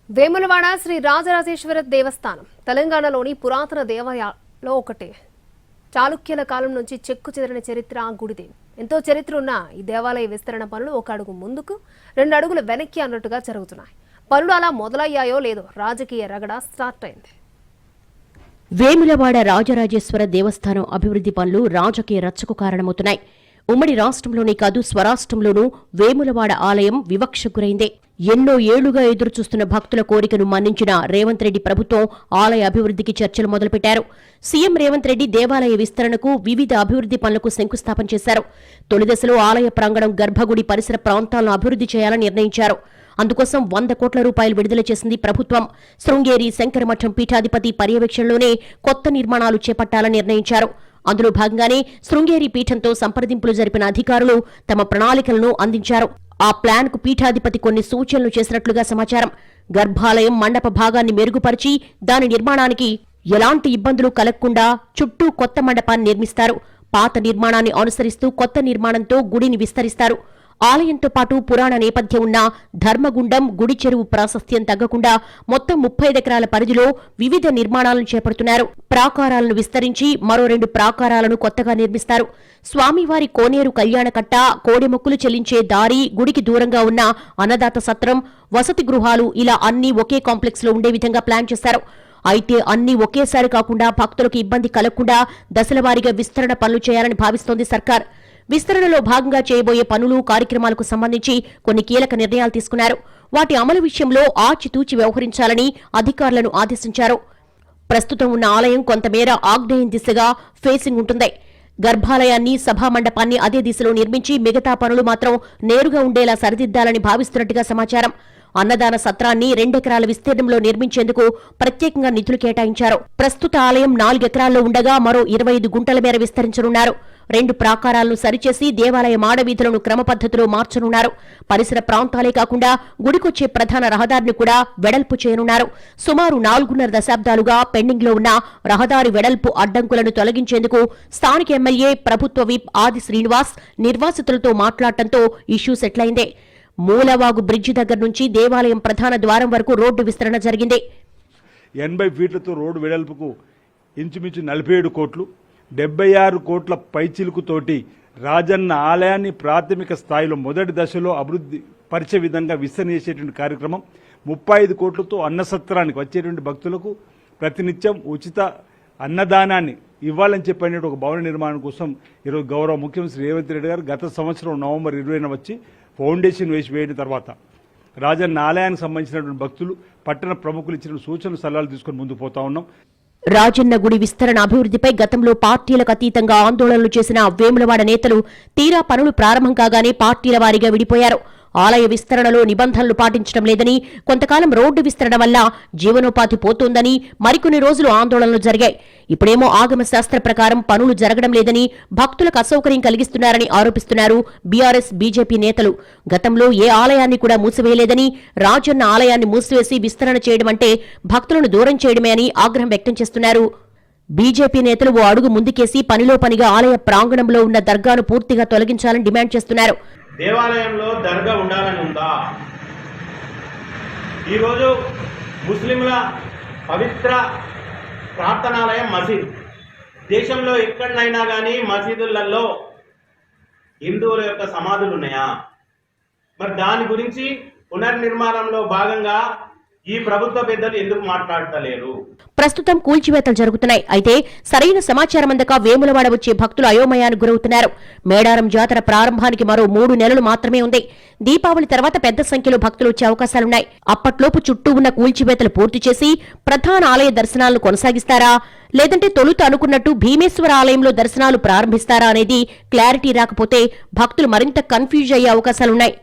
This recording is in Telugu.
వేములవాడ శ్రీ రాజరాజేశ్వర దేవస్థానం తెలంగాణలోని పురాతన దేవాలయాల్లో ఒకటి. చాళుక్యుల కాలం నుంచి చెక్కు చెదిరిన చరిత్ర ఆ గుడిది. ఎంతో చరిత్ర ఉన్న ఈ దేవాలయ విస్తరణ పనులు ఒక అడుగు ముందుకు 2 అడుగులు వెనక్కి అన్నట్టుగా జరుగుతున్నాయి. పనులు అలా మొదలయ్యాయో లేదో రాజకీయ రగడ స్టార్ట్ అయింది. వేములవాడ రాజరాజేశ్వర దేవస్థానం అభివృద్ధి పనులు రాజకీయ రచ్చకు కారణమవుతున్నాయి. ఉమ్మడి రాష్ట్రంలోనే కాదు స్వరాష్ట్రంలోనూ వేములవాడ ఆలయం వివక్షకు గురైందే. ఎన్నో ఏళ్లుగా ఎదురుచూస్తున్న భక్తుల కోరికను మన్నించిన రేవంత్ రెడ్డి ప్రభుత్వం ఆలయ అభివృద్ధికి చర్చలు మొదలుపెట్టారు. సీఎం రేవంత్ రెడ్డి దేవాలయ విస్తరణకు వివిధ అభివృద్ధి పనులకు శంకుస్థాపన చేశారు. తొలిదశలో ఆలయ ప్రాంగణం, గర్భగుడి పరిసర ప్రాంతాలను అభివృద్ధి చేయాలని నిర్ణయించారు. అందుకోసం 100 కోట్ల రూపాయలు విడుదల చేసింది ప్రభుత్వం. శృంగేరి శంకరమఠం పీఠాధిపతి పర్యవేక్షణలోనే కొత్త నిర్మాణాలు చేపట్టాలని నిర్ణయించారు. అందులో భాగంగానే శృంగేరి పీఠంతో సంప్రదింపులు జరిపిన అధికారులు తమ ప్రణాళికలను అందించారు. ఆ ప్లాన్ కు పీఠాధిపతి కొన్ని సూచనలు చేసినట్లుగా సమాచారం. గర్భాలయం మండప భాగాన్ని మెరుగుపరిచి దాని నిర్మాణానికి ఎలాంటి ఇబ్బందులు కలగకుండా చుట్టూ కొత్త మండపాన్ని నిర్మిస్తారు. పాత నిర్మాణాన్ని అనుసరిస్తూ కొత్త నిర్మాణంతో గుడిని విస్తరిస్తారు. ఆలయంతో పాటు పురాణ నేపథ్యం ఉన్న ధర్మగుండం, గుడి చెరువు ప్రాశస్త్యం తగ్గకుండా మొత్తం 35 ఎకరాల పరిధిలో వివిధ నిర్మాణాలను చేపడుతున్నారు. ప్రాకారాలను విస్తరించి మరో 2 ప్రాకారాలను కొత్తగా నిర్మిస్తారు. స్వామివారి కోనేరు కళ్యాణకట్ట, కోడెమొక్కులు చెల్లించే దారి, గుడికి దూరంగా ఉన్న అన్నదాత సత్రం, వసతి గృహాలు ఇలా అన్నీ ఒకే కాంప్లెక్స్ లో ఉండే విధంగా ప్లాన్ చేశారు. అయితే అన్నీ ఒకేసారి కాకుండా భక్తులకు ఇబ్బంది కలగకుండా దశలవారీగా విస్తరణ పనులు చేయాలని భావిస్తోంది సర్కార్. విస్తరణలో భాగంగా చేయబోయే పనులు, కార్యక్రమాలకు సంబంధించి కొన్ని కీలక నిర్ణయాలు తీసుకున్నారు. వాటి అమలు విషయంలో ఆచితూచి వ్యవహరించాలని అధికారులను ఆదేశించారు. ప్రస్తుతం ఉన్న ఆలయం కొంతమేర ఆగ్నేయం దిశగా ఫేసింగ్ ఉంటుంది. గర్భాలయాన్ని, సభామండపాన్ని అదే దిశలో నిర్మించి మిగతా పనులు మాత్రం నేరుగా ఉండేలా సరిదిద్దాలని భావిస్తున్నట్టుగా సమాచారం. అన్నదాన సత్రాన్ని 2 ఎకరాల విస్తీర్ణంలో నిర్మించేందుకు ప్రత్యేకంగా నిధులు కేటాయించారు. ప్రస్తుత ఆలయం 4 ఎకరాల్లో ఉండగా మరో 25 గుంటల మేర విస్తరించనున్నారు. 2 ప్రాకారాలను సరిచేసి దేవాలయ మాడవీధులను క్రమపద్ధతిలో మార్చనున్నారు. పరిసర ప్రాంతాలే కాకుండా గుడికొచ్చే ప్రధాన రహదారిని కూడా వెడల్పు చేయనున్నారు. సుమారు 4.5 దశాబ్దాలుగా పెండింగ్లో ఉన్న రహదారి వెడల్పు అడ్డంకులను తొలగించేందుకు స్థానిక ఎమ్మెల్యే, ప్రభుత్వ విప్ ఆది శ్రీనివాస్ నిర్వాసితులతో మాట్లాడటంతో ఇష్యూ సెటిల్ అయింది. మూలవాగు బ్రిడ్జి దగ్గర నుంచి దేవాలయం ప్రధాన ద్వారం వరకు రోడ్డు విస్తరణ జరిగింది. 80 ఫీట్లతో రోడ్డు వెడల్పుకు ఇంచుమించు 47 కోట్లు, 76 కోట్ల పైచిలుకుతోటి రాజన్న ఆలయాన్ని ప్రాథమిక స్థాయిలో మొదటి దశలో అభివృద్ధి పరిచే విధంగా విస్తరణ చేసేటువంటి కార్యక్రమం, 35 కోట్లతో అన్నసత్రానికి వచ్చేటువంటి భక్తులకు ప్రతినిత్యం ఉచిత అన్నదానాన్ని ఇవ్వాలని చెప్పిన ఒక భవన నిర్మాణం కోసం ఈరోజు గౌరవ ముఖ్యమంత్రి రేవంత్ రెడ్డి గారు గత సంవత్సరం నవంబర్ 20న వచ్చి ఫౌండేషన్ వేసిన తర్వాత రాజన్న ఆలయానికి సంబంధించినటువంటి భక్తులు, పట్టణ ప్రముఖులు ఇచ్చిన సూచనలు, సలహాలు తీసుకుని ముందుకు పోతా ఉన్నాం. రాజన్న గుడి విస్తరణ అభివృద్ధిపై గతంలో పార్టీలకు అతీతంగా ఆందోళనలు చేసిన వేములవాడ నేతలు తీరా పనులు ప్రారంభం కాగానే పార్టీల వారీగా విడిపోయారు. ఆలయ విస్తరణలో నిబంధనలు పాటించడం లేదని, కొంతకాలం రోడ్డు విస్తరణ వల్ల జీవనోపాధి పోతోందని మరికొన్ని రోజులు ఆందోళనలు జరిగాయి. ఇప్పుడేమో ఆగమ శాస్త్ర ప్రకారం పనులు జరగడం లేదని, భక్తులకు అసౌకర్యం కలిగిస్తున్నారని ఆరోపిస్తున్నారు బీఆర్ఎస్, బీజేపీ నేతలు. గతంలో ఏ ఆలయాన్ని కూడా మూసివేయలేదని, రాజన్న ఆలయాన్ని మూసివేసి విస్తరణ చేయడం అంటే భక్తులను దూరం చేయడమే అని ఆగ్రహం వ్యక్తం చేస్తున్నారు. బీజేపీ నేతలు ఓ అడుగు ముందుకేసి పనిలో పనిగా ఆలయ ప్రాంగణంలో ఉన్న దర్గాను పూర్తిగా తొలగించాలని డిమాండ్ చేస్తున్నారు. దేవాలయంలో దర్గా ఉండాలని ఉందా? ఈరోజు ముస్లింల పవిత్ర ప్రార్థనాలయం మసీద్. దేశంలో ఎక్కడైనా కానీ మసీదులలో హిందువుల యొక్క సమాధులు ఉన్నాయా? మరి దాని గురించి పునర్నిర్మాణంలో భాగంగా ఈ ప్రభుత్వ పెద్దలు ఎందుకు మాట్లాడతలేరు? ప్రస్తుతం కూల్చివేతలు జరుగుతున్నాయి. అయితే సరైన సమాచారం అందక వేములవాడ వచ్చే భక్తులు అయోమయానికి గురవుతున్నారు. మేడారం జాతర ప్రారంభానికి మరో 3 నెలలు మాత్రమే ఉంది. దీపావళి తర్వాత పెద్ద సంఖ్యలో భక్తులు వచ్చే అవకాశాలున్నాయి. అప్పట్లోపు చుట్టూ ఉన్న కూల్చివేతలు పూర్తి చేసి ప్రధాన ఆలయ దర్శనాలను కొనసాగిస్తారా, లేదంటే తొలుత అనుకున్నట్టు భీమేశ్వర ఆలయంలో దర్శనాలు ప్రారంభిస్తారా అనేది క్లారిటీ రాకపోతే భక్తులు మరింత కన్ఫ్యూజ్ అయ్యే అవకాశాలున్నాయి.